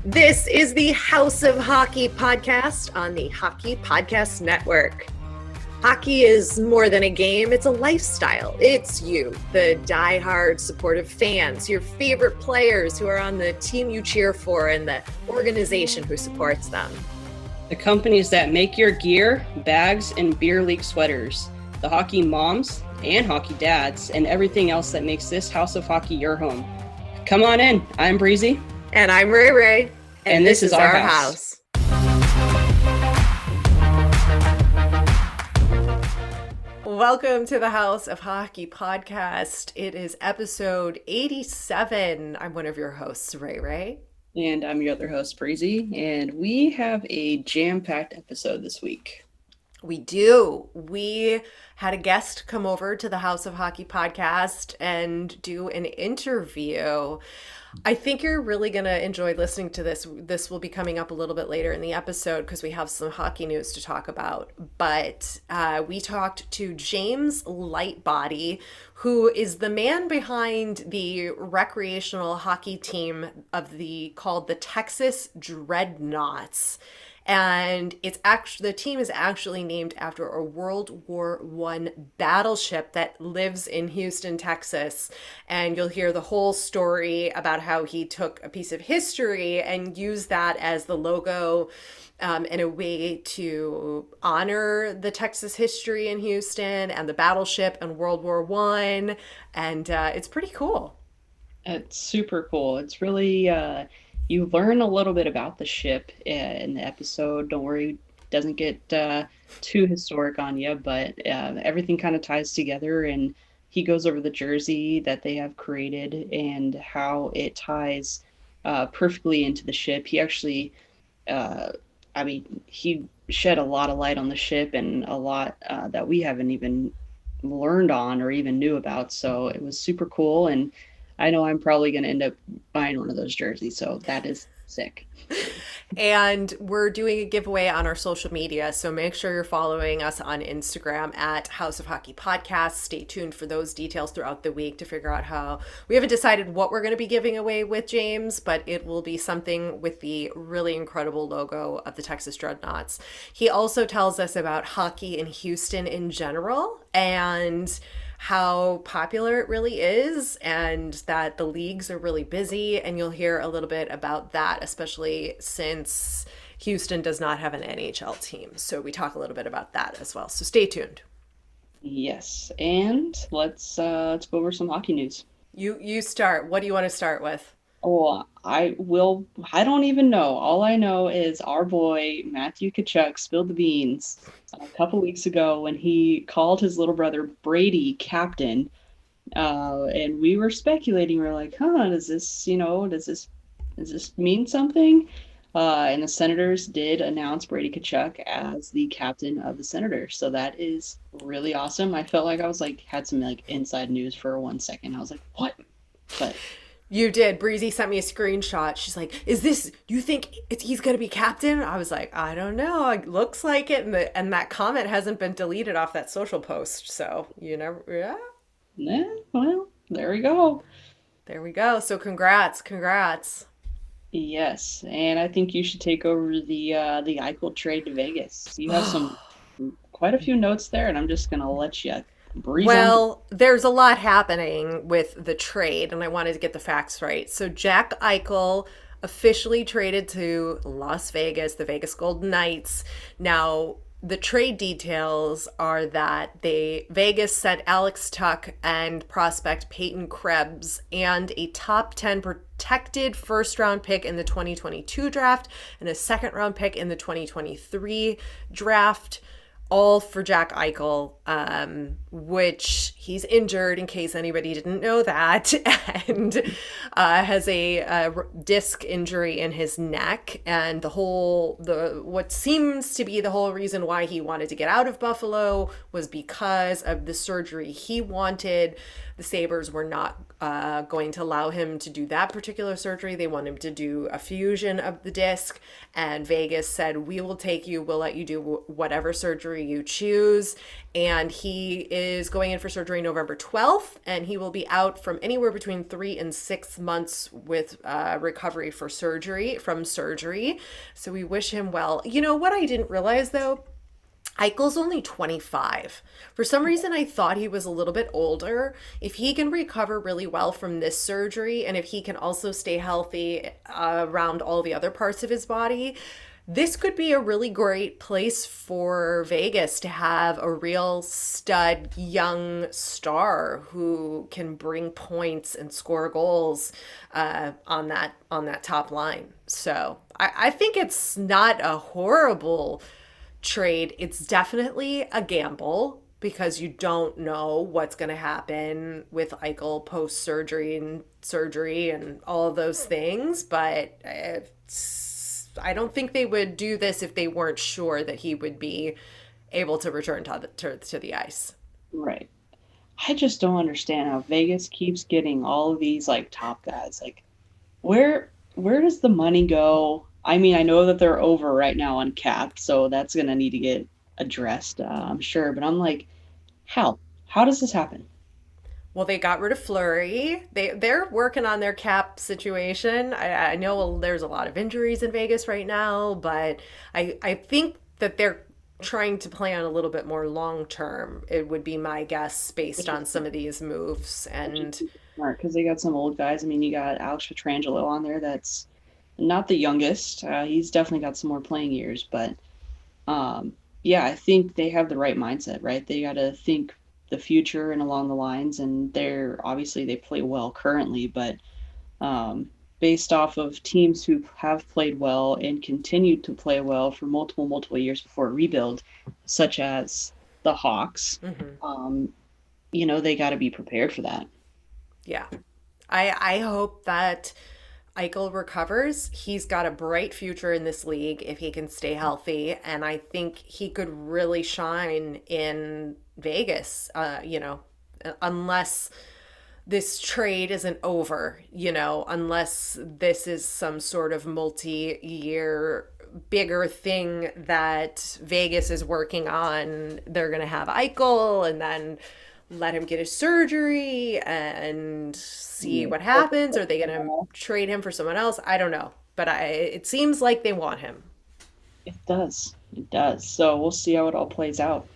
This is the House of Hockey podcast on the Hockey Podcast Network. Hockey is more than a game, it's a lifestyle. It's you, the diehard supportive fans, your favorite players who are on the team you cheer for, and the organization who supports them. The companies that make your gear, bags, and beer league sweaters. The hockey moms and hockey dads, and everything else that makes this House of Hockey your home. Come on in. I'm Breezy. And I'm Rae Rae. And this is our house. Welcome to the House of Hockey podcast. It is episode 87. I'm one of your hosts, Rae Rae. And I'm your other host, Breezy. And we have a jam-packed episode this week. We do. We had a guest come over to the House of Hockey podcast and do an interview. I think you're really going to enjoy listening to this. This will be coming up a little bit later in the episode because we have some hockey news to talk about. But we talked to James Lightbody, who is the man behind the recreational hockey team called the Texas Dreadnoughts. And the team is actually named after a World War I battleship that lives in Houston, Texas. And you'll hear the whole story about how he took a piece of history and used that as the logo in a way to honor the Texas history in Houston and the battleship and World War I. And it's pretty cool. It's super cool. It's really... You learn a little bit about the ship in the episode. Don't worry, it doesn't get too historic on you, but everything kind of ties together, and he goes over the jersey that they have created and how it ties perfectly into the ship. He actually, he shed a lot of light on the ship and a lot that we haven't even learned on or even knew about, so it was super cool. And I know I'm probably going to end up buying one of those jerseys, so that is sick. And we're doing a giveaway on our social media, so make sure you're following us on Instagram at House of Hockey Podcast. Stay tuned for those details throughout the week to figure out how. We haven't decided what we're going to be giving away with James, but it will be something with the really incredible logo of the Texas Dreadnoughts. He also tells us about hockey in Houston in general and how popular it really is, and that the leagues are really busy, and you'll hear a little bit about that, especially since Houston does not have an NHL team. So we talk a little bit about that as well. So stay tuned. Yes, and let's go over some hockey news. You start. What do you want to start with? Oh, I don't even know. All I know is our boy Matthew Tkachuck spilled the beans a couple weeks ago when he called his little brother Brady captain. And we were speculating. We're like, does this mean something? And the Senators did announce Brady Tkachuck as the captain of the Senators. So that is really awesome. I felt like I was had some inside news for 1 second. I was like, what? But you did. Breezy sent me a screenshot. She's like, do you think he's going to be captain? I was like, I don't know. It looks like it. And that comment hasn't been deleted off that social post. So, yeah. Yeah, well, there we go. There we go. So congrats. Yes. And I think you should take over the Eichel trade to Vegas. You have quite a few notes there, and I'm just going to let you Well, there's a lot happening with the trade, and I wanted to get the facts right. So Jack Eichel officially traded to Las Vegas, the Vegas Golden Knights. Now, the trade details are that Vegas sent Alex Tuch and prospect Peyton Krebs and a top 10 protected first-round pick in the 2022 draft and a second-round pick in the 2023 draft. All for Jack Eichel, which he's injured, in case anybody didn't know that, and has a disc injury in his neck. And what seems to be the whole reason why he wanted to get out of Buffalo was because of the surgery he wanted. The Sabres were not going to allow him to do that particular surgery. They want him to do a fusion of the disc, and Vegas said, "We will take you. We'll let you do whatever surgery you choose." And he is going in for surgery November 12th, and he will be out from anywhere between 3 and 6 months with recovery for from surgery. So we wish him well. You know what I didn't realize though? Eichel's only 25. For some reason, I thought he was a little bit older. If he can recover really well from this surgery, and if he can also stay healthy around all the other parts of his body, this could be a really great place for Vegas to have a real stud young star who can bring points and score goals on that top line. So I think it's not a horrible trade. It's definitely a gamble because you don't know what's going to happen with Eichel post surgery and all of those things. But I don't think they would do this if they weren't sure that he would be able to return to the ice. Right. I just don't understand how Vegas keeps getting all of these like top guys. Like, where does the money go? I mean, I know that they're over right now on cap, so that's gonna need to get addressed, I'm sure. But I'm like, how? How does this happen? Well, they got rid of Fleury. They're working on their cap situation. I know there's a lot of injuries in Vegas right now, but I think that they're trying to plan a little bit more long term. It would be my guess based Which is on some of these moves. which is And super smart because they got some old guys. I mean, you got Alex Petrangelo on there. That's not the youngest. He's definitely got some more playing years, but yeah, I think they have the right mindset, right? They got to think the future and along the lines, and they're obviously they play well currently, but um, based off of teams who have played well and continued to play well for multiple years before a rebuild, such as the Hawks, mhm. um, they got to be prepared for that. Yeah. I hope that Eichel recovers. He's got a bright future in this league if he can stay healthy, and I think he could really shine in Vegas. Unless this trade isn't over, unless this is some sort of multi-year bigger thing that Vegas is working on. They're going to have Eichel and then let him get his surgery and see Yeah. what happens. Are they going to trade him for someone else? I don't know. But it seems like they want him. It does. It does. So we'll see how it all plays out.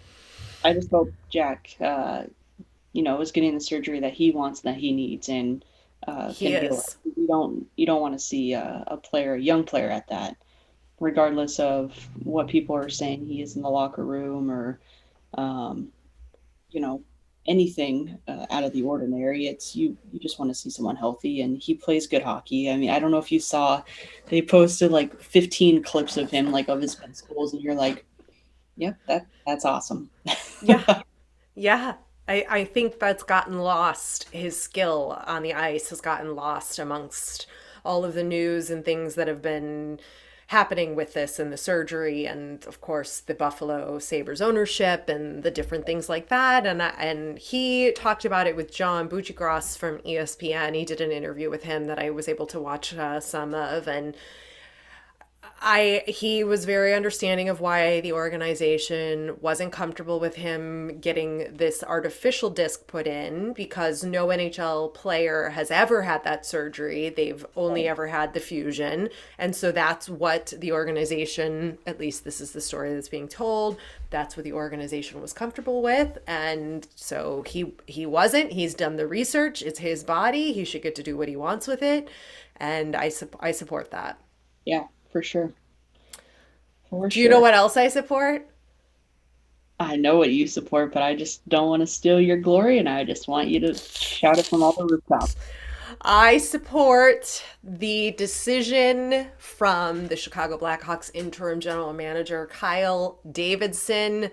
I just hope Jack, is getting the surgery that he wants, that he needs, and He can heal is. it. You don't want to see a young player at that, regardless of what people are saying he is in the locker room or, um, you know, anything out of the ordinary. It's you just want to see someone healthy, and he plays good hockey. I mean, I don't know if you saw, they posted like 15 clips of him, like of his best goals, and you're like, yep, that's awesome. Yeah. Yeah. I think that's gotten lost. His skill on the ice has gotten lost amongst all of the news and things that have been happening with this and the surgery and of course the Buffalo Sabres ownership and the different things like that. And he talked about it with John Buccigross from ESPN. He did an interview with him that I was able to watch some of, and he was very understanding of why the organization wasn't comfortable with him getting this artificial disc put in because no NHL player has ever had that surgery. They've only ever had the fusion. And so that's what the organization, at least this is the story that's being told, that's what the organization was comfortable with. And so he wasn't. He's done the research. It's his body. He should get to do what he wants with it. And I support that. Yeah, for sure. For Do you know sure. what else I support? I know what you support, but I just don't want to steal your glory, and I just want you to shout it from all the rooftops. I support the decision from the Chicago Blackhawks interim general manager, Kyle Davidson,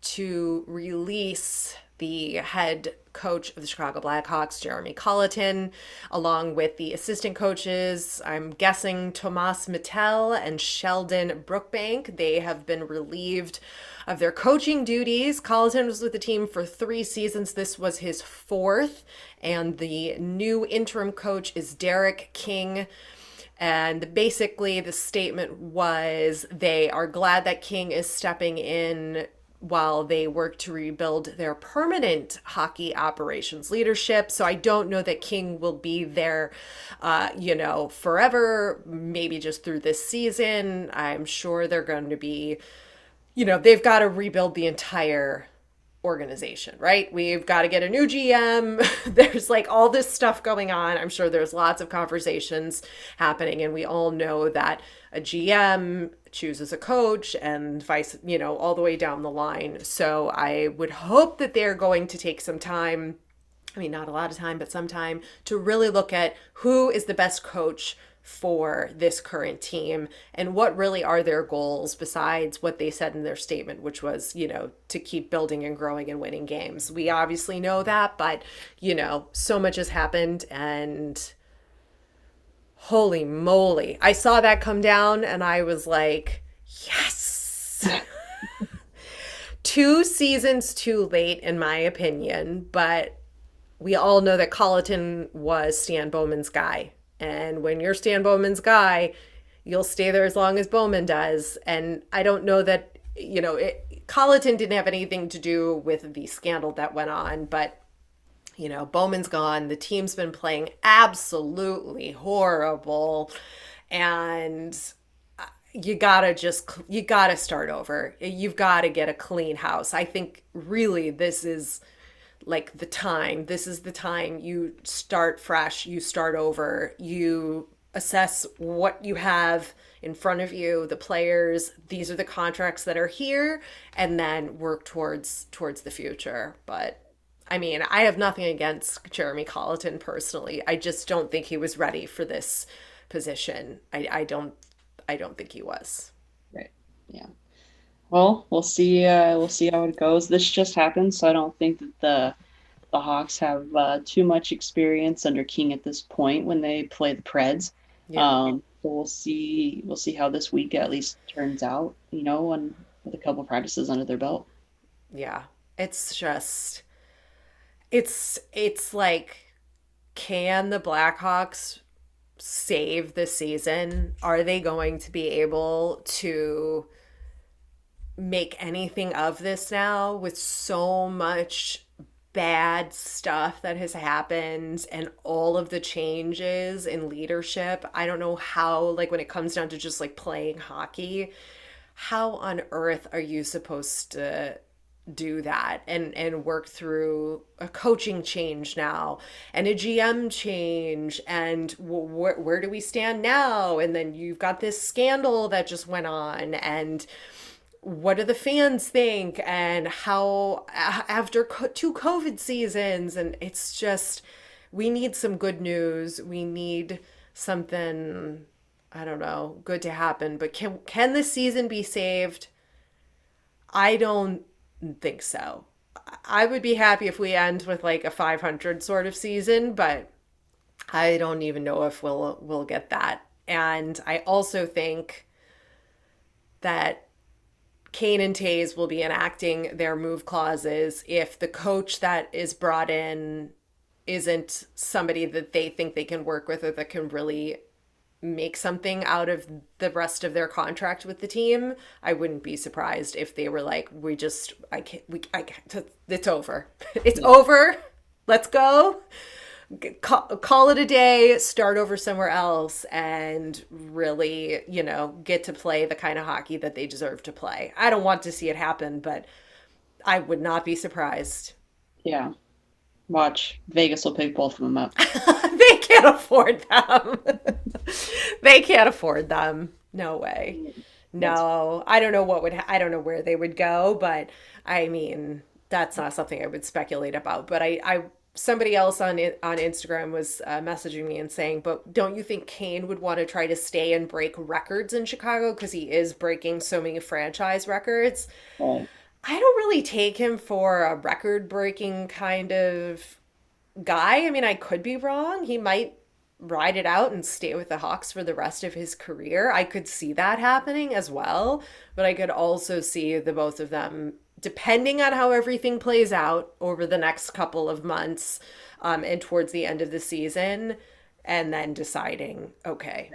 to release the head coach of the Chicago Blackhawks, Jeremy Colleton, along with the assistant coaches, I'm guessing Tomas Mittel and Sheldon Brookbank. They have been relieved of their coaching duties. Colleton was with the team for 3 seasons. This was his fourth. And the new interim coach is Derek King. And basically, the statement was they are glad that King is stepping in while they work to rebuild their permanent hockey operations leadership. So I don't know that King will be there, forever, maybe just through this season. I'm sure they're going to be, they've got to rebuild the entire organization, right? We've got to get a new GM. There's like all this stuff going on. I'm sure there's lots of conversations happening, and we all know that a GM chooses a coach and vice, all the way down the line. So I would hope that they're going to take some time, I mean, not a lot of time, but some time to really look at who is the best coach for this current team and what really are their goals besides what they said in their statement, which was, to keep building and growing and winning games. We obviously know that, but, so much has happened, and holy moly, I saw that come down and I was like, yes. 2 seasons too late, in my opinion, but we all know that Colleton was Stan Bowman's guy. And when you're Stan Bowman's guy, you'll stay there as long as Bowman does. And I don't know that, Colleton didn't have anything to do with the scandal that went on, but, Bowman's gone. The team's been playing absolutely horrible. And you gotta start over. You've got to get a clean house. I think really this is like the time. This is the time you start fresh, you start over, you assess what you have in front of you, the players, these are the contracts that are here, and then work towards the future. But I mean, I have nothing against Jeremy Colleton personally. I just don't think he was ready for this position. I don't think he was. Right. Yeah. Well, we'll see. We'll see how it goes. This just happened, so I don't think that the Hawks have too much experience under King at this point when they play the Preds. Yeah. So we'll see. We'll see how this week at least turns out. And with a couple practices under their belt. Yeah. It's just it's like, can the Blackhawks save the season? Are they going to be able to make anything of this now with so much bad stuff that has happened and all of the changes in leadership? I don't know how, like, when it comes down to just like playing hockey, how on earth are you supposed to do that and work through a coaching change now and a GM change, and where do we stand now? And then you've got this scandal that just went on, and what do the fans think, and how after 2 COVID seasons, and it's just, we need some good news. We need something, I don't know, good to happen. But can this season be saved? I don't think so. I would be happy if we end with like a 500 sort of season, but I don't even know if we'll get that. And I also think that Kane and Tays will be enacting their move clauses if the coach that is brought in isn't somebody that they think they can work with or that can really make something out of the rest of their contract with the team. I wouldn't be surprised if they were like, I can't, it's over. It's over. Let's go. Call it a day, start over somewhere else, and really, get to play the kind of hockey that they deserve to play. I don't want to see it happen, but I would not be surprised. Yeah. Watch. Vegas will pick both of them up. They can't afford them. They can't afford them. No way. No, I don't know I don't know where they would go, but I mean, that's not something I would speculate about. But I somebody else on Instagram was messaging me and saying, but don't you think Kane would want to try to stay and break records in Chicago because he is breaking so many franchise records? Right. I don't really take him for a record breaking kind of guy. I mean, I could be wrong. He might ride it out and stay with the Hawks for the rest of his career. I could see that happening as well, but I could also see the both of them, depending on how everything plays out over the next couple of months, and towards the end of the season, and then deciding, okay,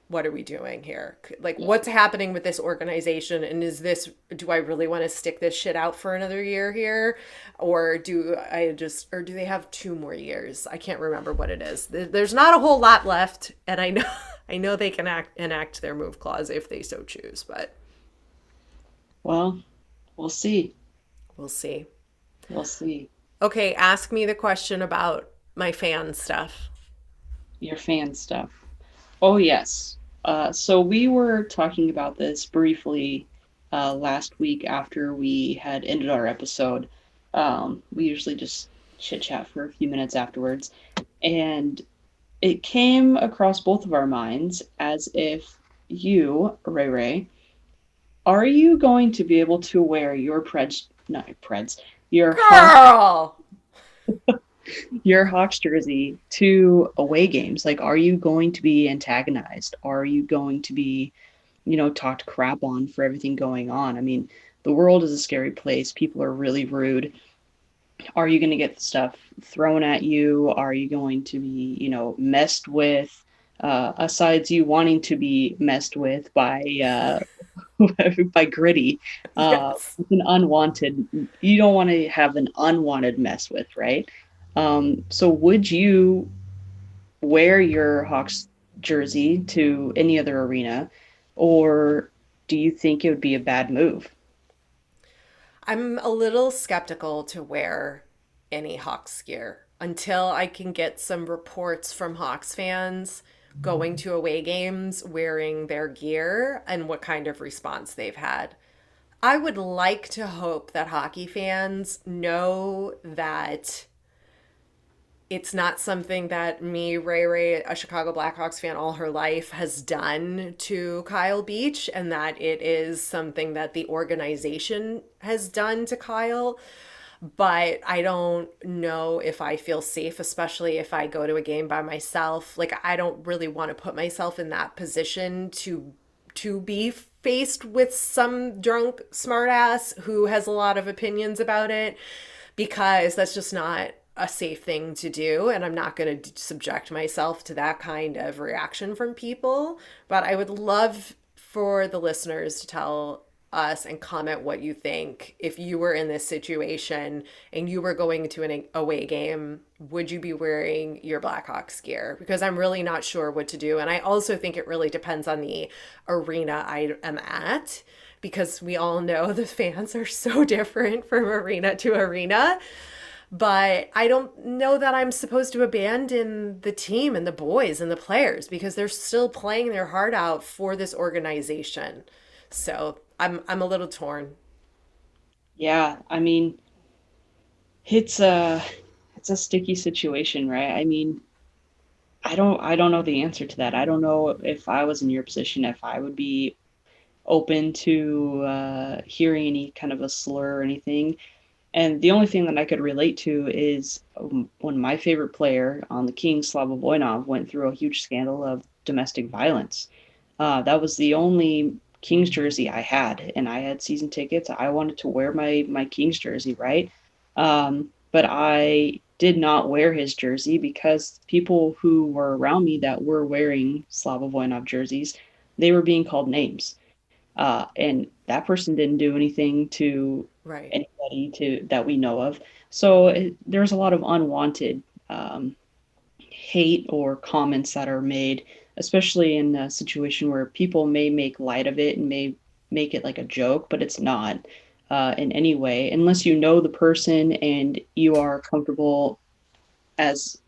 what are we doing here? Like, Yeah. what's happening with this organization? And is this, do I really want to stick this shit out for another year here? Or do they have 2 more years? I can't remember what it is. There's not a whole lot left. And I know, I know they can enact their move clause if they so choose, but Well, we'll see. we'll see. We'll see. Okay, ask me the question about my fan stuff. Your fan stuff. Oh, yes. So we were talking about this briefly last week after we had ended our episode. We usually just chit chat for a few minutes afterwards. And it came across both of our minds as if you, Ray Ray, are you going to be able to wear your not Preds, your Girl! your Hawks jersey to away games? Like, are you going to be antagonized? Are you going to be, talked crap on for everything going on? I mean, the world is a scary place. People are really rude. Are you going to get stuff thrown at you? Are you going to be, messed with? Asides you wanting to be messed with by by Gritty, Yes. with an unwanted. You don't want to have an unwanted mess with, right? So would you wear your Hawks jersey to any other arena, or do you think it would be a bad move? I'm a little skeptical to wear any Hawks gear until I can get some reports from Hawks fans going to away games wearing their gear and what kind of response they've had. I would like to hope that hockey fans know that it's not something that me, Ray Ray, a Chicago Blackhawks fan all her life, has done to Kyle Beach, and that it is something that the organization has done to Kyle. But I don't know if I feel safe, especially if I go to a game by myself. Like, I don't really want to put myself in that position to be faced with some drunk smartass who has a lot of opinions about it, because that's just not a safe thing to do, and I'm not going to subject myself to that kind of reaction from people. But I would love for the listeners to tell us and comment what you think. If you were in this situation and you were going to an away game, would you be wearing your Blackhawks gear? Because I'm really not sure what to do, and I also think it really depends on the arena I am at, because we all know the fans are so different from arena to arena. But I don't know that I'm supposed to abandon the team and the boys and the players, because they're still playing their heart out for this organization. So I'm a little torn. Yeah, I mean, it's a sticky situation, right? I mean, I don't know the answer to that. I don't know if I was in your position, if I would be open to hearing any kind of a slur or anything. And the only thing that I could relate to is when my favorite player on the Kings, Slava Voinov, went through a huge scandal of domestic violence. That was the only Kings jersey I had, and I had season tickets. I wanted to wear my Kings jersey, right? But I did not wear his jersey because people who were around me that were wearing Slava Voinov jerseys, they were being called names, and that person didn't do anything to Right. anybody to that we know of. So there's a lot of unwanted hate or comments that are made, especially in a situation where people may make light of it and may make it like a joke, but it's not in any way, unless you know the person and you are comfortable as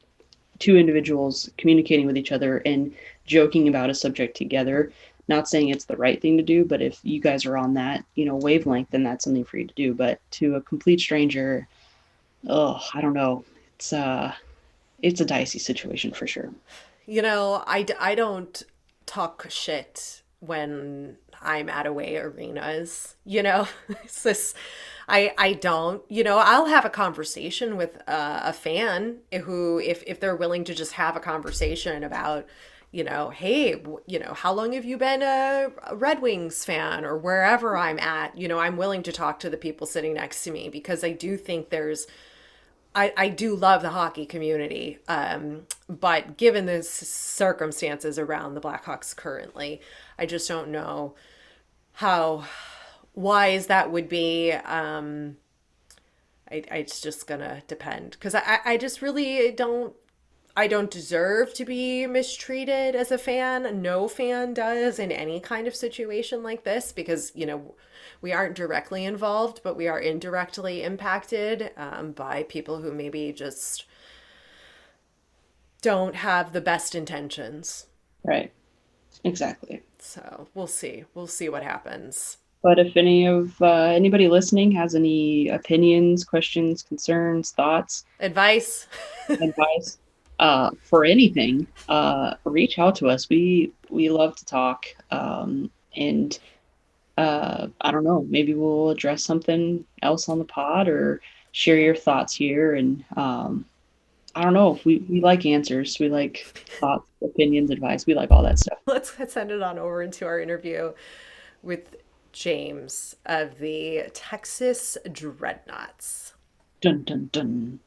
two individuals communicating with each other and joking about a subject together. Not saying it's the right thing to do, but if you guys are on that, wavelength, then that's something for you to do. But to a complete stranger, oh, I don't know. It's a dicey situation for sure. I don't talk shit when I'm at away arenas, you know. It's this, I don't, you know, I'll have a conversation with a fan who, if they're willing to just have a conversation about, you know, hey, you know, how long have you been a Red Wings fan or wherever I'm at, you know, I'm willing to talk to the people sitting next to me because I do think there's, I do love the hockey community, but given the circumstances around the Blackhawks currently, I just don't know how wise that would be. It's just gonna depend because I just really don't. I don't deserve to be mistreated as a fan. No fan does in any kind of situation like this because, you know, we aren't directly involved, but we are indirectly impacted by people who maybe just don't have the best intentions. Right. Exactly. So we'll see. We'll see what happens. But if anybody listening has any opinions, questions, concerns, thoughts, Advice? advice, for anything, reach out to us. We love to talk. And I don't know, maybe we'll address something else on the pod or share your thoughts here. And I don't know, we like answers. We like thoughts, opinions, advice. We like all that stuff. Let's send it on over into our interview with James of the Texas Dreadnoughts. Dun dun dun.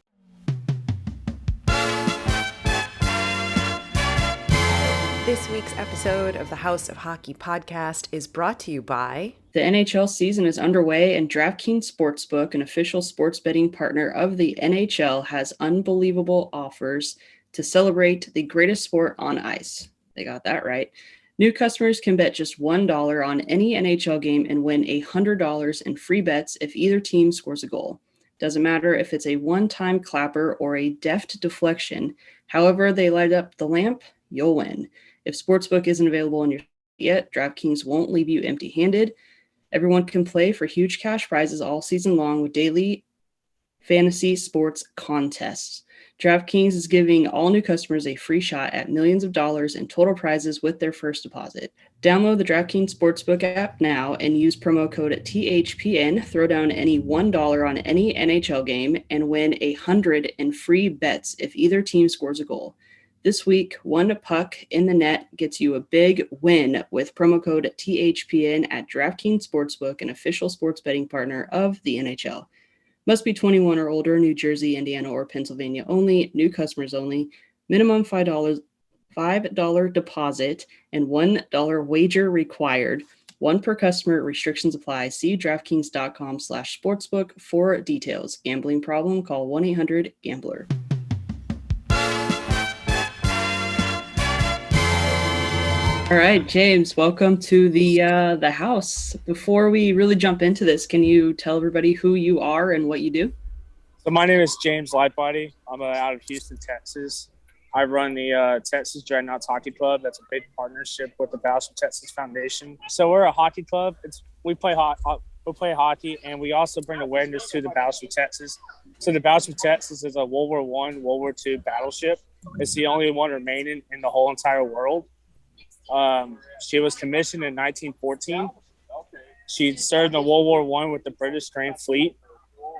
This week's episode of the House of Hockey podcast is brought to you by... The NHL season is underway, and DraftKings Sportsbook, an official sports betting partner of the NHL, has unbelievable offers to celebrate the greatest sport on ice. They got that right. New customers can bet just $1 on any NHL game and win $100 in free bets if either team scores a goal. Doesn't matter if it's a one-time clapper or a deft deflection. However they light up the lamp, you'll win. If Sportsbook isn't available in your state yet, DraftKings won't leave you empty-handed. Everyone can play for huge cash prizes all season long with daily fantasy sports contests. DraftKings is giving all new customers a free shot at millions of dollars in total prizes with their first deposit. Download the DraftKings Sportsbook app now and use promo code THPN. Throw down any $1 on any NHL game and win $100 in free bets if either team scores a goal. This week, one puck in the net gets you a big win with promo code THPN at DraftKings Sportsbook, an official sports betting partner of the NHL. Must be 21 or older, New Jersey, Indiana, or Pennsylvania only, new customers only, minimum $5 deposit and $1 wager required. One per customer, restrictions apply. See DraftKings.com/sportsbook for details. Gambling problem? Call 1-800-GAMBLER. All right, James, welcome to the house. Before we really jump into this, can you tell everybody who you are and what you do? So my name is James Lightbody. I'm out of Houston, Texas. I run the Texas Dreadnoughts Hockey Club. That's a big partnership with the Battleship Texas Foundation. So we're a hockey club. We play hockey, and we also bring awareness to the Battleship Texas. So the Battleship Texas is a World War I, World War II battleship. It's the only one remaining in the whole entire world. She was commissioned in 1914. She served in World War I with the British Grand Fleet,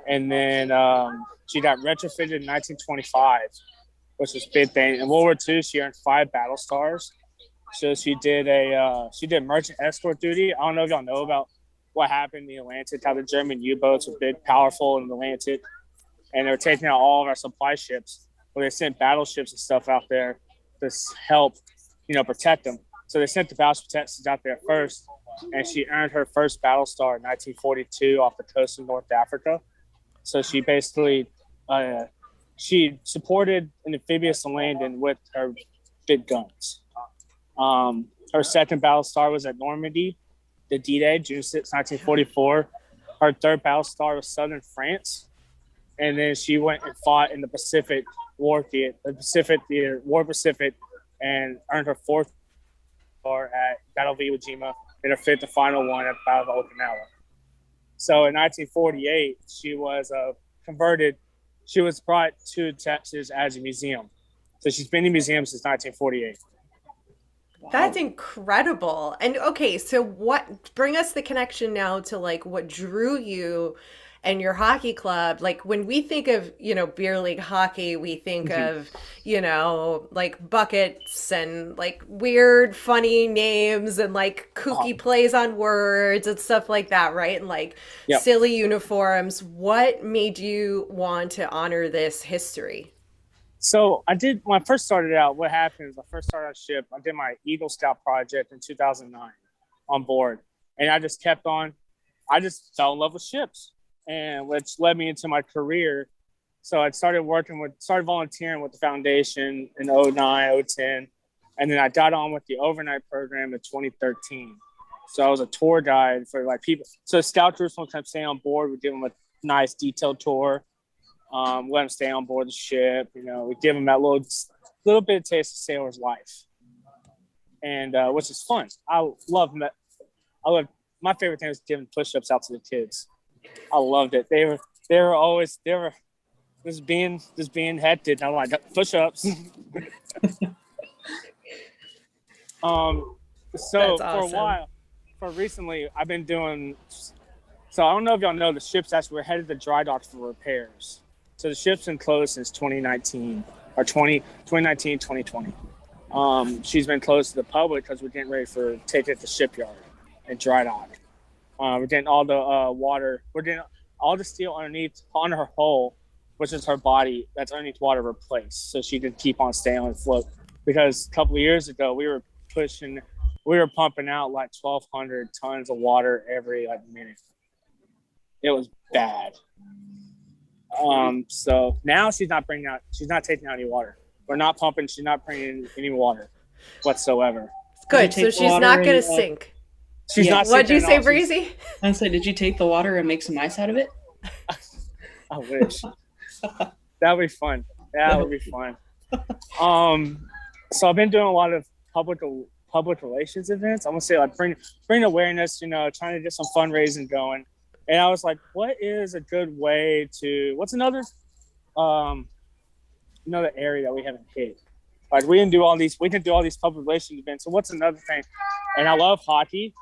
and then she got retrofitted in 1925, which was a big thing. In World War II, she earned 5 battle stars. So she did merchant escort duty. I don't know if y'all know about what happened in the Atlantic, how the German U-boats were big, powerful in the Atlantic, and they were taking out all of our supply ships. Well, they sent battleships and stuff out there to help, protect them. So they sent the Battleship Texas out there first, and she earned her first battle star in 1942 off the coast of North Africa. So she basically she supported an amphibious landing with her big guns. Her second battle star was at Normandy, the D-Day, June 6, 1944. Her third battle star was Southern France, and then she went and fought in the Pacific War Theater, War Pacific, and earned her fourth star at Battle of Iwo Jima, and her fifth and final one at Battle of Okinawa. So in 1948, she was converted. She was brought to Texas as a museum. So she's been in museums since 1948. Wow. That's incredible. And okay, so bring us the connection now to like what drew you and your hockey club. Like when we think of, beer league hockey, we think Mhm. of, like buckets and like weird, funny names and like kooky plays on words and stuff like that, right? And like Yep. silly uniforms. What made you want to honor this history? So when I first started out, what happened is I first started on ship. I did my Eagle Scout project in 2009 on board. And I just kept on. I just fell in love with ships, and which led me into my career. So I started volunteering with the foundation in 09, 010. And then I got on with the overnight program in 2013. So I was a tour guide for like people. So scout crews sometimes stay on board. We give them a nice detailed tour. Let them stay on board the ship. We give them that little bit of taste of sailor's life, and which is fun. I love my favorite thing was giving push-ups out to the kids. I loved it. They were just being hectic. I'm like push-ups. So That's awesome. For a while, recently, I've been doing. So I don't know if y'all know the ship's actually we're headed to dry dock for repairs. So the ship's been closed since 2019 or 2019, 2020. She's been closed to the public because we're getting ready for take it to shipyard and dry dock. We're getting all the water. We're getting all the steel underneath on her hull, which is her body that's underneath water, replaced, so she can keep on staying on float. Because a couple of years ago, we were pumping out like 1,200 tons of water every minute. It was bad. So now she's not taking out any water. We're not pumping. She's not bringing any water whatsoever. Good. So she's not going to sink. She's not sinking. What'd you say, Breezy? I said, did you take the water and make some ice out of it? I wish. That would be fun. So I've been doing a lot of public relations events. I'm gonna say bring awareness. Trying to get some fundraising going. And I was like, what is a good way what's another area that we haven't hit? Like we can do all these public relations events. So what's another thing? And I love hockey.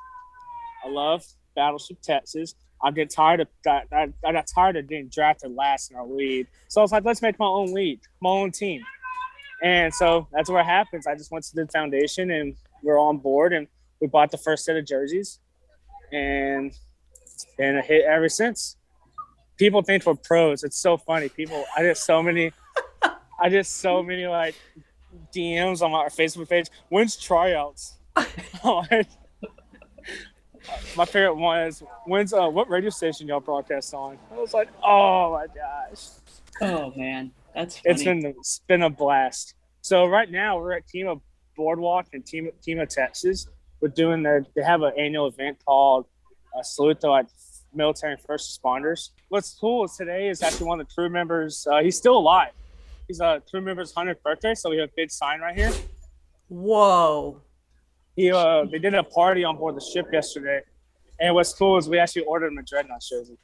I love Battleship Texas. I got tired of being drafted last in our league. So I was like, let's make my own league, my own team. And so that's where it happens. I just went to the foundation and we're on board and we bought the first set of jerseys. And it's been a hit ever since. People think we're pros. It's so funny. I get so many like DMs on our Facebook page. When's tryouts? My favorite one is what radio station y'all broadcast on? I was like, oh my gosh. Oh man, that's funny. It's been a blast. So right now we're at Team Boardwalk and Team Texas. They have an annual event called Salute to Military and First Responders. What's cool is today is actually one of the crew members. He's still alive. He's a crew member's 100th birthday, so we have a big sign right here. Whoa. They did a party on board the ship yesterday, and what's cool is we actually ordered him a Dreadnoughts jersey.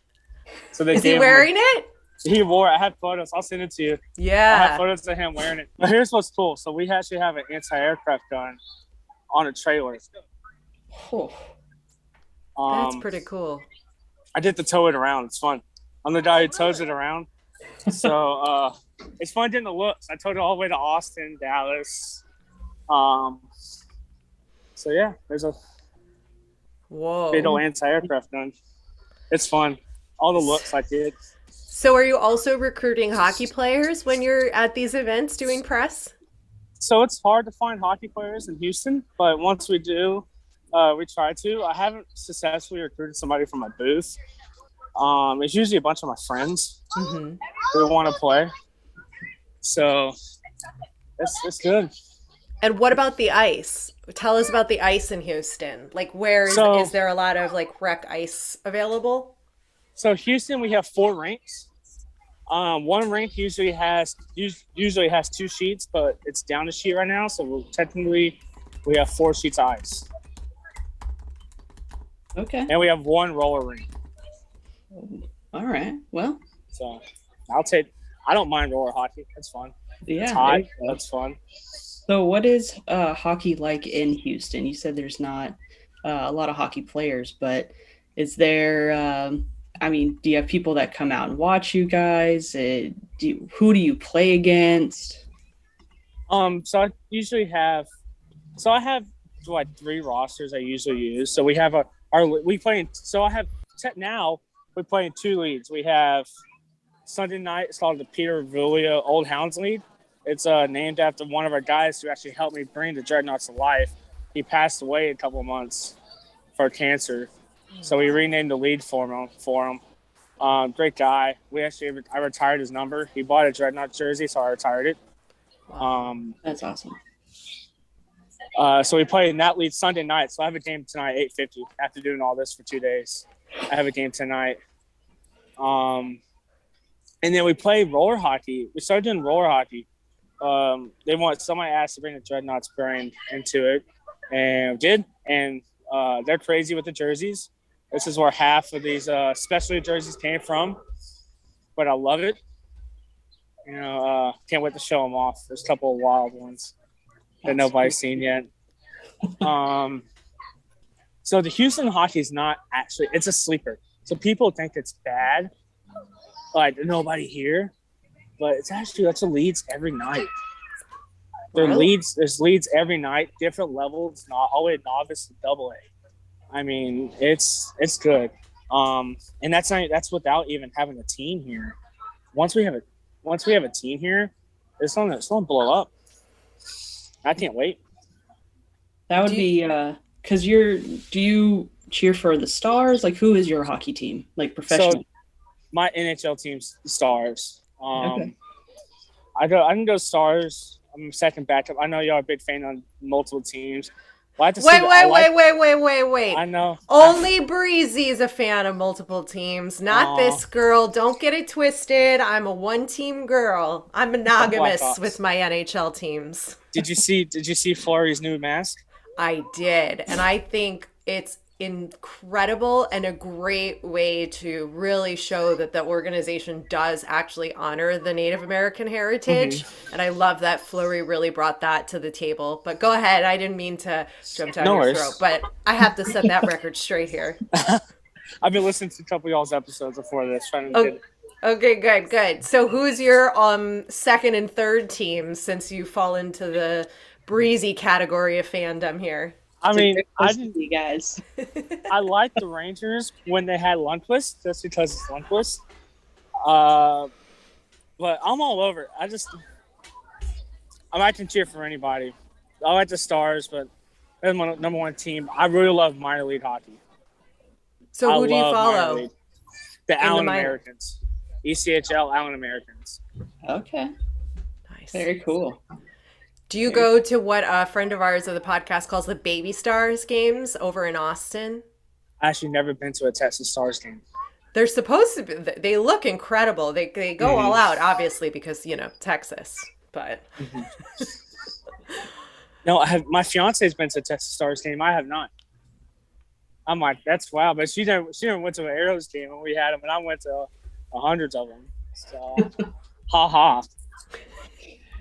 So is he wearing it? He wore it. I have photos. I'll send it to you. Yeah. I have photos of him wearing it. But here's what's cool. So we actually have an anti-aircraft gun on a trailer. That's pretty cool. I get to tow it around. It's fun. I'm the guy who tows it around. So it's fun getting the looks. I towed it all the way to Austin, Dallas. So yeah, there's a big old anti-aircraft gun. It's fun. All the looks I did. So are you also recruiting hockey players when you're at these events doing press? So it's hard to find hockey players in Houston, but once we do, we try to. I haven't successfully recruited somebody from my booth. It's usually a bunch of my friends who want to play. So it's good. And what about the ice? Tell us about the ice in Houston. Like, is there a lot of like rec ice available? So Houston, we have 4 rinks. One rink usually has 2 sheets, but it's down a sheet right now. So technically, we have 4 sheets of ice. Okay. And we have 1 roller rink. All right. Well. So I don't mind roller hockey. That's fun. Yeah. It's hot. That's fun. So what is hockey like in Houston? You said there's not a lot of hockey players, but is there, I mean, do you have people that come out and watch you guys? Who do you play against? So I usually have, so I have like 3 rosters I usually use. So we have we play in, so I have now we play in 2 leagues. We have Sunday night. It's called the Peter Vulia Old Hounds League. It's named after one of our guys who actually helped me bring the Dreadnoughts to life. He passed away a couple of months for cancer, so we renamed the league for him. Great guy. I retired his number. He bought a Dreadnought jersey, so I retired it. That's awesome. So we play in that league Sunday night. So I have a game tonight, 8:50. After doing all this for 2 days, I have a game tonight. And then we play roller hockey. We started doing roller hockey. Somebody asked to bring the Dreadnoughts brand into it, and we did. And they're crazy with the jerseys. This is where half of these specialty jerseys came from, but I love it. Can't wait to show them off. There's a couple of wild ones that nobody's seen yet. So the Houston hockey is not actually, it's a sleeper. So people think it's bad, like nobody here, but it's actually, that's a leads every night. There's leads every night, different levels, not all the way novice to double A. I mean, it's good. And that's without even having a team here. Once we have a team here, it's gonna blow up. I can't wait. That would be because do you cheer for the Stars? Like, who is your hockey team? Like professional? So my NHL team's Stars. Okay. I can go Stars. I'm second backup. I know y'all are a big fan on multiple teams. Wait. I know. Only Breezy is a fan of multiple teams, not this girl. Don't get it twisted. I'm a one-team girl. I'm monogamous with my NHL teams. Did you see Fleury's new mask? I did, and I think it's incredible and a great way to really show that the organization does actually honor the Native American heritage. Mm-hmm. And I love that Fleury really brought that to the table. But go ahead. I didn't mean to jump down your throat, but I have to set that record straight here. I've been listening to a couple of y'all's episodes before this. Okay, good. So who's your second and third team since you fall into the Breezy category of fandom here? I mean, you guys. I like the Rangers when they had Lundqvist, just because it's Lundqvist. But I'm all over. I can cheer for anybody. I like the Stars, but they're my number one team. I really love minor league hockey. So who do you follow? The Allen Americans. ECHL Allen Americans. Okay. Nice. Very cool. Do you go to what a friend of ours of the podcast calls the Baby Stars games over in Austin? I actually never been to a Texas Stars game. They're supposed to be. They look incredible. They go all out, obviously, because, Texas. But no, my fiance's been to a Texas Stars game. I have not. I'm like, that's wild. But she never went to an Arrows game when we had them, and I went to hundreds of them. So, ha.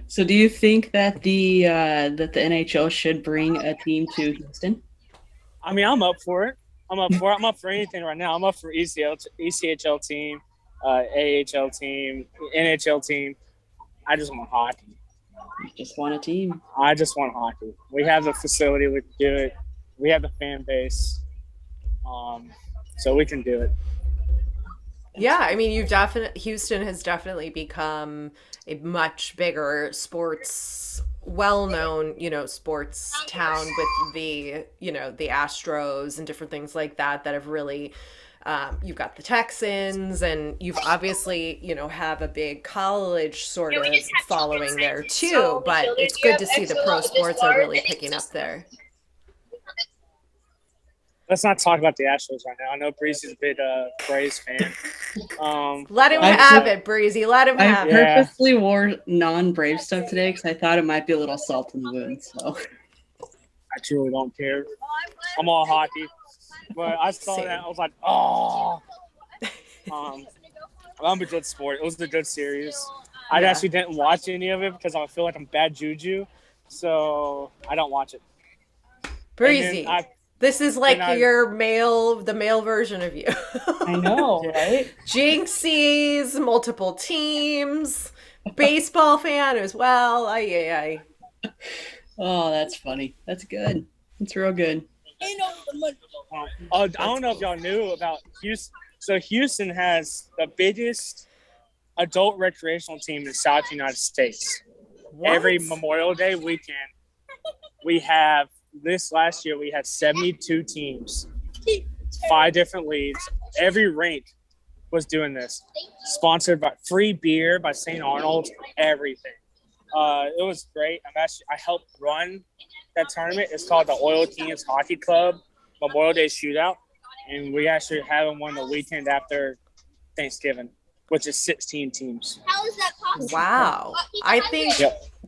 So do you think that the NHL should bring a team to Houston? I mean, I'm up for it. I'm up for anything right now. I'm up for ECHL team, AHL team, NHL team. I just want hockey. You just want a team. I just want hockey. We have the facility. We can do it. We have the fan base. So we can do it. Yeah, I mean, Houston has definitely become a much bigger well-known, sports town with the Astros and different things like that have really, you've got the Texans, and you've obviously, have a big college sort of following there too, but it's good to see the pro sports are really picking up there. Let's not talk about the Astros right now. I know Breezy's a big Braves fan. Let him have it, Breezy. Let him have it. I purposely wore non-Brave stuff today because I thought it might be a little salt in the wound. So I truly don't care. I'm all hockey, but I saw that I was like, oh. I'm a good sport. It was a good series. I actually didn't watch any of it because I feel like I'm bad juju. so I don't watch it. Breezy. This is like the male version of you. I know, right? Jinxies, multiple teams, baseball fan as well. Ay. Oh, that's funny. That's good. That's real good. I don't know if y'all knew about Houston. So Houston has the biggest adult recreational team in South United States. What? Every Memorial Day weekend, we have this last year we had 72 teams, 5 different leagues. Every rink was doing this. Sponsored by free beer by St. Arnold, everything. It was great. I helped run that tournament. It's called the Oil Teens Hockey Club Memorial Day Shootout, and we actually had one the weekend after Thanksgiving, which is 16 teams. How is that possible? Wow. I think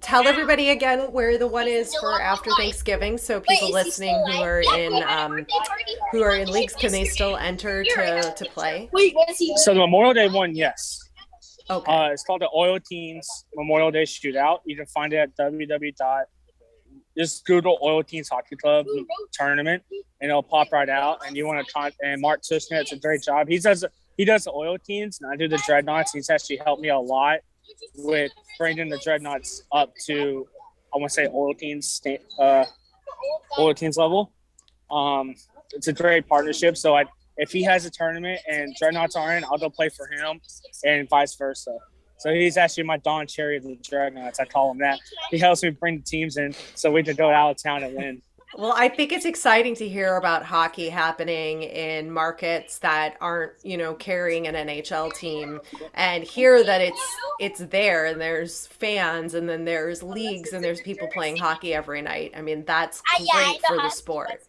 tell everybody again where the one is for after Thanksgiving, so people listening who are in leagues, can they still enter to play? So the Memorial Day one, yes. Okay. It's called the Oil Teens Memorial Day Shootout. You can find it at www. Just Google Oil Teens Hockey Club tournament, and it'll pop right out. And you want to and Mark Tushnet, it's a great job. He does the Oil Teens, and I do the Dreadnoughts. He's actually helped me a lot with bringing the Dreadnoughts up to, I want to say, Oil Teens level. It's a great partnership. So if he has a tournament and Dreadnoughts are in, I'll go play for him, and vice versa. So he's actually my Don Cherry of the Dreadnoughts. I call him that. He helps me bring the teams in so we can go out of town and win. Well, I think it's exciting to hear about hockey happening in markets that aren't, carrying an NHL team, and hear that it's there and there's fans and then there's leagues and there's people playing hockey every night. I mean, that's great for the sport.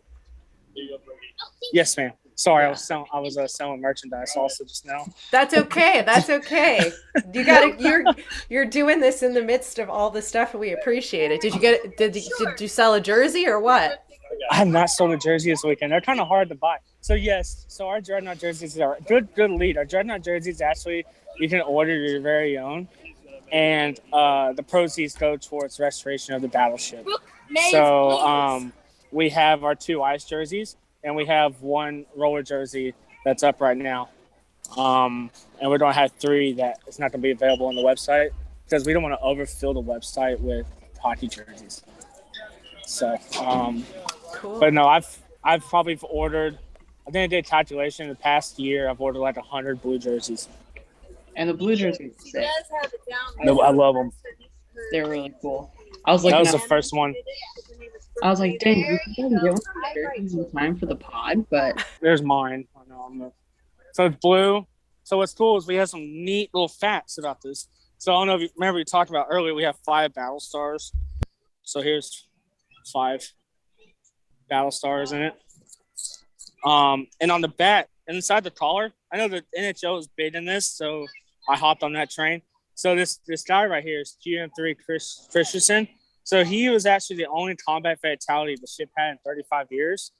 Yes, ma'am. Sorry, yeah. I was selling merchandise also just now. That's okay. You're doing this in the midst of all the stuff, and we appreciate it. Did you sell a jersey or what? I have not sold a jersey this weekend. They're kind of hard to buy. So yes, our Dreadnought jerseys are good lead. Our Dreadnought jerseys actually you can order your very own, and the proceeds go towards restoration of the Battleship. So we have our 2 ice jerseys. And we have 1 roller jersey that's up right now. And we're going to have 3 that is not going to be available on the website because we don't want to overfill the website with hockey jerseys. So, cool. But no, I've probably ordered, I think I did a calculation in the past year, I've ordered like 100 blue jerseys. And the blue jerseys are sick. I love them. They're really cool. That was the first one. I was like, dang, we can get one jerseys in time for the pod, but there's mine. I know so it's blue. So what's cool is we have some neat little facts about this. So I don't know if you remember we talked about earlier, we have 5 battle stars. So here's 5 battle stars in it. And on the back, inside the collar, I know the NHL is big in this, so I hopped on that train. So this guy right here is GM3 Chris Christensen. So he was actually the only combat fatality the ship had in 35 years.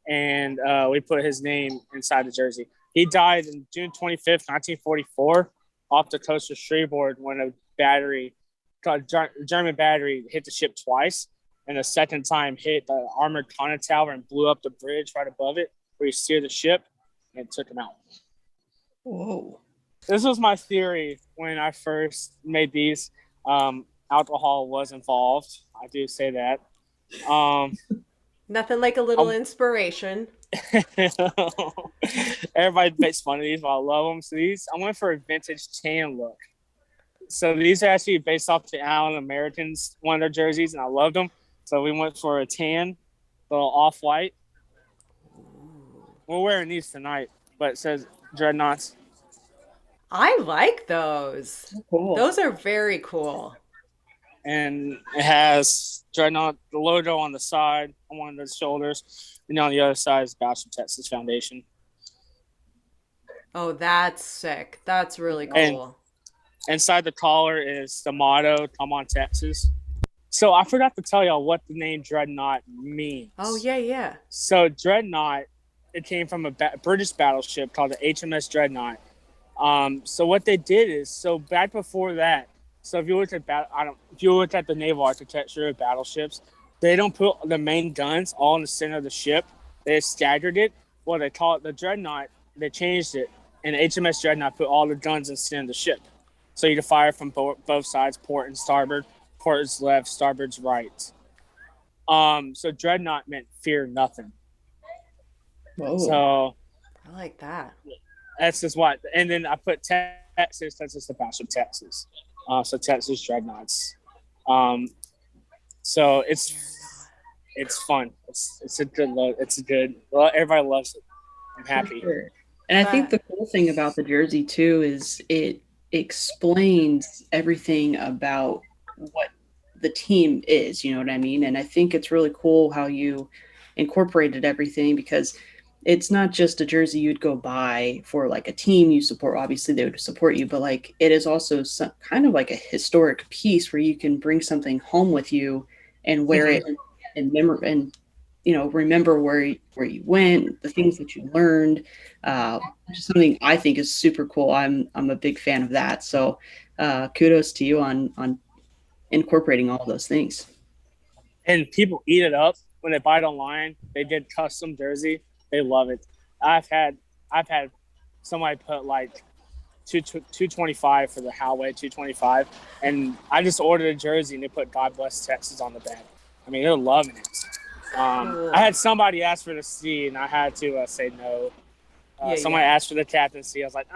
And we put his name inside the jersey. He died on June 25th, 1944, off the coast of Shreveport when a German battery hit the ship twice. And the second time hit the armored conning tower and blew up the bridge right above it where he steered the ship and took him out. Whoa. This was my theory when I first made these. Alcohol was involved. I do say that. Nothing like a little inspiration. Everybody makes fun of these, but I love them. So I went for a vintage tan look. So these are actually based off the Allen Americans, one of their jerseys, and I loved them. So we went for a tan, little off-white. We're wearing these tonight, but it says Dreadnoughts. I like those. Cool. Those are very cool. And it has Dreadnought, the logo on the side, on one of the shoulders, and on the other side is Battleship Texas Foundation. Oh, that's sick. That's really cool. And inside the collar is the motto, "Come on, Texas." So I forgot to tell y'all what the name Dreadnought means. Oh, yeah. So Dreadnought, it came from a British battleship called the HMS Dreadnought. So what they did is, back before that, So if you look at if you look at the naval architecture of battleships, they don't put the main guns all in the center of the ship. They staggered it. Well, they call it the Dreadnought. They changed it, and HMS Dreadnought put all the guns in the center of the ship, so you can fire from both sides, port and starboard. Port is left, starboard's right. So Dreadnought meant fear nothing. Whoa. So I like that. that's just what. And then I put Texas. That's just the Battleship Texas. So Texas Dreadnoughts. So it's fun. It's a good look. It's a good. Well, everybody loves it. I'm happy. Sure. And I think the cool thing about the jersey too is it explains everything about what the team is. You know what I mean? And I think it's really cool how you incorporated everything, because it's not just a jersey you'd go buy for like a team you support. Obviously, they would support you, but like it is also kind of like a historic piece where you can bring something home with you and wear it and remember where you went, the things that you learned. Which is something I think is super cool. I'm a big fan of that. So kudos to you on incorporating all those things. And people eat it up when they buy it online. They did custom jersey. They love it. I've had somebody put like $225 for the Howway 225, and I just ordered a jersey and they put "God Bless Texas" on the back. I mean, they're loving it. I had somebody ask for the C, and I had to say no. Somebody asked for the captaincy. I was like,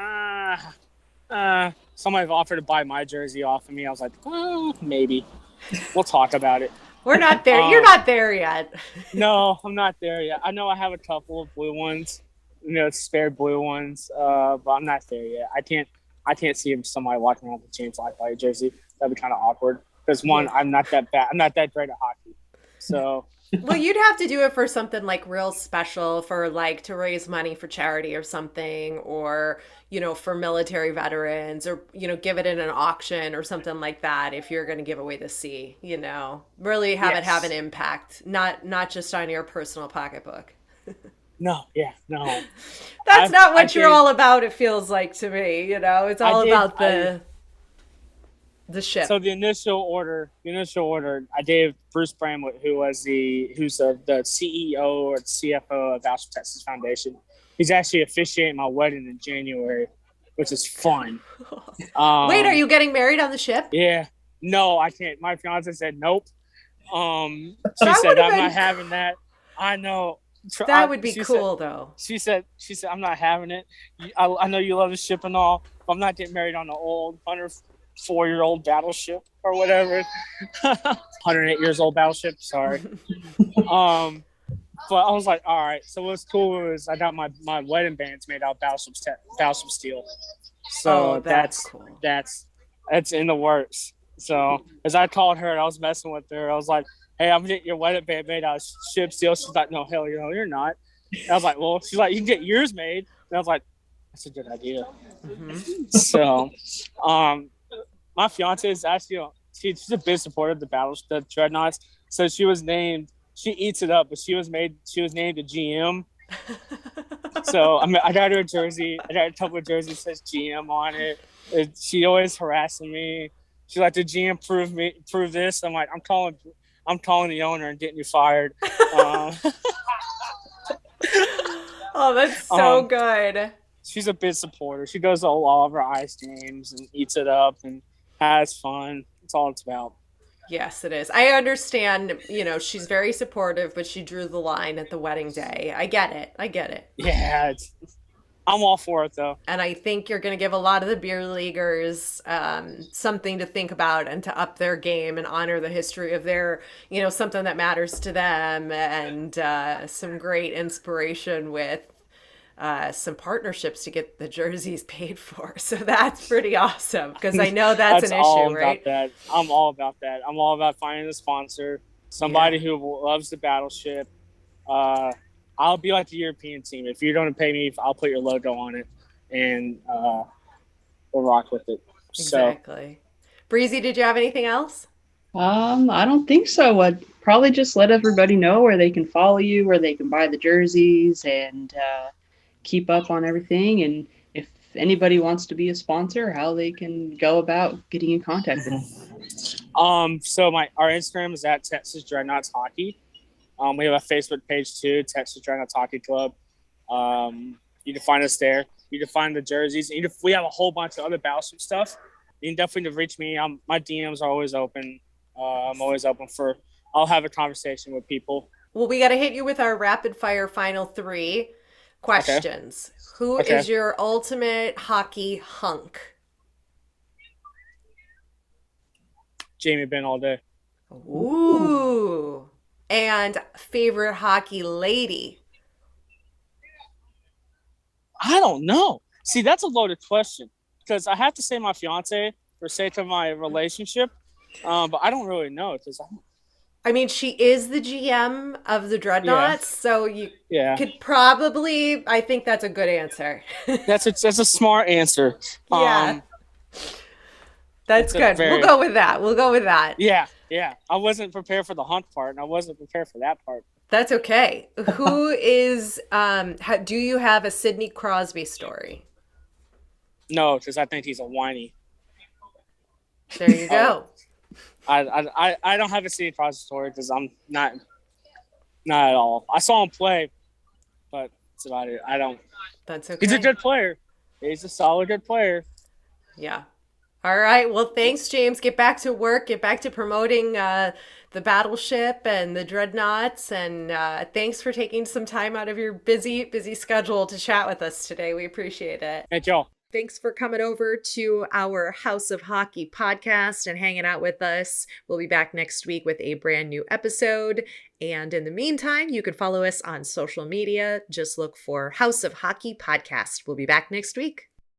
somebody offered to buy my jersey off of me. I was like, maybe. We'll talk about it. We're not there. You're not there yet. No, I'm not there yet. I know I have a couple of blue ones, spare blue ones, but I'm not there yet. I can't see somebody walking around with a James Lightbody jersey. That'd be kind of awkward. Because I'm not that bad. I'm not that great at hockey. So. Well, you'd have to do it for something like real special, for like to raise money for charity or something, or, for military veterans, or, give it in an auction or something like that. If you're going to give away the C, really have it have an impact, not just on your personal pocketbook. No. That's not what you're all about. It feels like to me, it's all about the ship. So the initial order, I gave Bruce Bramlett, who's the CEO or the CFO of Battleship Texas Foundation. He's actually officiating my wedding in January, which is fun. Wait, are you getting married on the ship? Yeah. No, I can't. My fiance said nope. She said I'm not having that. I know. That would be cool, though. She said I'm not having it. I know you love the ship and all, but I'm not getting married on the old 104-year-old battleship or whatever. 108 years old battleship. Sorry. But I was like, all right. So what's cool is I got my wedding bands made out of battleship steel. So that's cool. That's in the works. So as I called her and I was messing with her, I was like, hey, I'm getting your wedding band made out of ship steel. She's like, no, hell, you're not. And I was like, well, she's like, you can get yours made. And I was like, that's a good idea. Mm-hmm. So, my fiance is actually, she's a big supporter of the Dreadnoughts. So she eats it up, but she was named a GM. So I got her a jersey. I got a couple of jerseys that says GM on it. She always harassing me. She's like, the GM prove this. I'm like, I'm calling the owner and getting you fired. Oh, that's so good. She's a big supporter. She goes to all of our ice games and eats it up and has fun. That's all it's about. Yes, it is. I understand, she's very supportive, but she drew the line at the wedding day. I get it. Yeah, I'm all for it, though. And I think you're going to give a lot of the beer leaguers something to think about and to up their game and honor the history of their, something that matters to them, and some great inspiration with some partnerships to get the jerseys paid for. So that's pretty awesome, because I know that's an issue, right? I'm all about that. I'm all about finding a sponsor, somebody who loves the battleship. I'll be like the European team. If you're going to pay me, I'll put your logo on it, and we'll rock with it. Exactly. So. Breezy, did you have anything else? I don't think so. I'd probably just let everybody know where they can follow you, where they can buy the jerseys, and keep up on everything. And if anybody wants to be a sponsor, how they can go about getting in contact with them. So our Instagram is at Texas Dreadnoughts Hockey. We have a Facebook page too, Texas Dreadnoughts Hockey Club. You can find us there. You can find the jerseys. We have a whole bunch of other Battleship stuff. You can definitely reach me. My DMs are always open. I'm always open I'll have a conversation with people. Well, we got to hit you with our rapid fire final 3 questions. Okay. Who is your ultimate hockey hunk? Jamie Benn all day. Ooh. And favorite hockey lady? I don't know. See, that's a loaded question because I have to say my fiance for sake of my relationship, but I don't really know because I mean, she is the GM of the Dreadnoughts, so you could probably. I think that's a good answer. That's a smart answer. Yeah, that's good. We'll go with that. Yeah. I wasn't prepared for the Hunk part, and I wasn't prepared for that part. That's okay. Who is? Do you have a Sidney Crosby story? No, because I think he's a whiny. There you go. I don't have a Sidney Crosby story because I'm not at all. I saw him play, but that's about it. I don't. That's okay. He's a good player. He's a solid good player. Yeah. All right. Well, thanks, James. Get back to work. Get back to promoting the Battleship and the Dreadnoughts. And thanks for taking some time out of your busy schedule to chat with us today. We appreciate it. Thank y'all. Thanks for coming over to our House of Hockey podcast and hanging out with us. We'll be back next week with a brand new episode. And in the meantime, you can follow us on social media. Just look for House of Hockey podcast. We'll be back next week.